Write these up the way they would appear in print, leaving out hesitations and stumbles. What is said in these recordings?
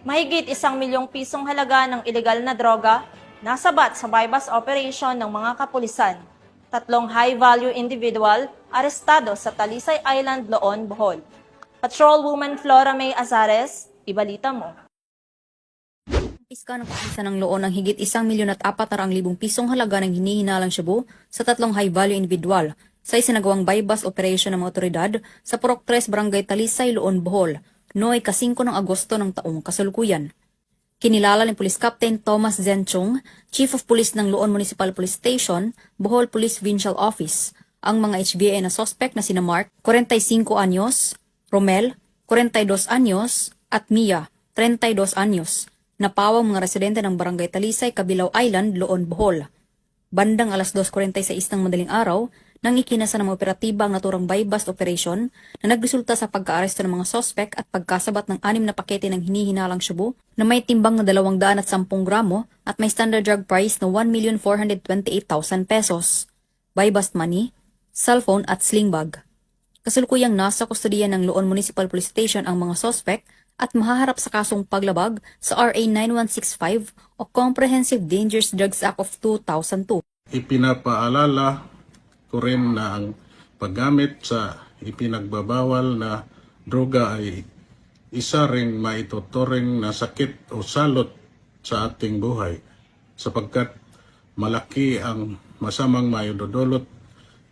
Mahigit 1 milyong pisong halaga ng ilegal na droga nasabat sa bypass operation ng mga kapulisan. 3 high-value individual arestado sa Talisay Island, Loon, Bohol. Patrolwoman Flora May Azares, ibalita mo. Piska ng kapulisan ng Loon ang higit 1,400,000 pisong halaga ng hinihinalang shabu sa 3 high-value individual sa isinagawang bypass operation ng mga otoridad sa Purok 3 Barangay Talisay, Loon, Bohol, noong ika-5 ng Agosto ng taong kasalukuyan. Kinilala ni Police Captain Thomas Zenchong, Chief of Police ng Loon Municipal Police Station, Bohol Police Provincial Office, ang mga HBA na suspect na sina Mark, 45 anyos, Romel, 42 anyos, at Mia, 32 anyos, na pawang mga residente ng Barangay Talisay, Cabilao Island, Loon, Bohol. Bandang alas 2:46 ng madaling araw, nang ikinasa ng mga operatiba ang naturang bypass operation na nagresulta sa pagkaaresto ng mga sospek at pagkasabat ng 6 na pakete ng hinihinalang shabu na may timbang na 210 gramo at may standard drug price na 1,428,000 pesos, bypass money, cellphone at sling bag. Kasalukuyang nasa kustodiya ng Loon Municipal Police Station ang mga sospek at mahaharap sa kasong paglabag sa RA 9165 o Comprehensive Dangerous Drugs Act of 2002. Ipinapaalala ko rin na ang paggamit sa ipinagbabawal na droga ay isa ring maituturing na sakit o salot sa ating buhay sapagkat malaki ang masamang maidudulot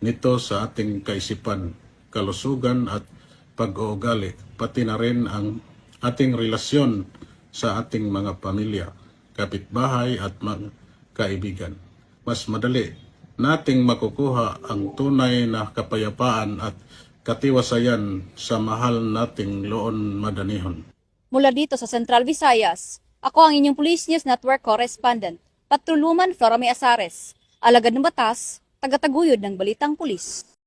nito sa ating kaisipan, kalusugan at pag-uugali, pati na rin ang ating relasyon sa ating mga pamilya, kapitbahay at mga kaibigan. Mas madali nating makukuha ang tunay na kapayapaan at katiwasayan sa mahal nating Loon Madanihon. Mula dito sa Central Visayas, ako ang inyong Police News Network Correspondent, Patrolwoman Flora May Azares, alagad ng batas, tagataguyod ng balitang pulis.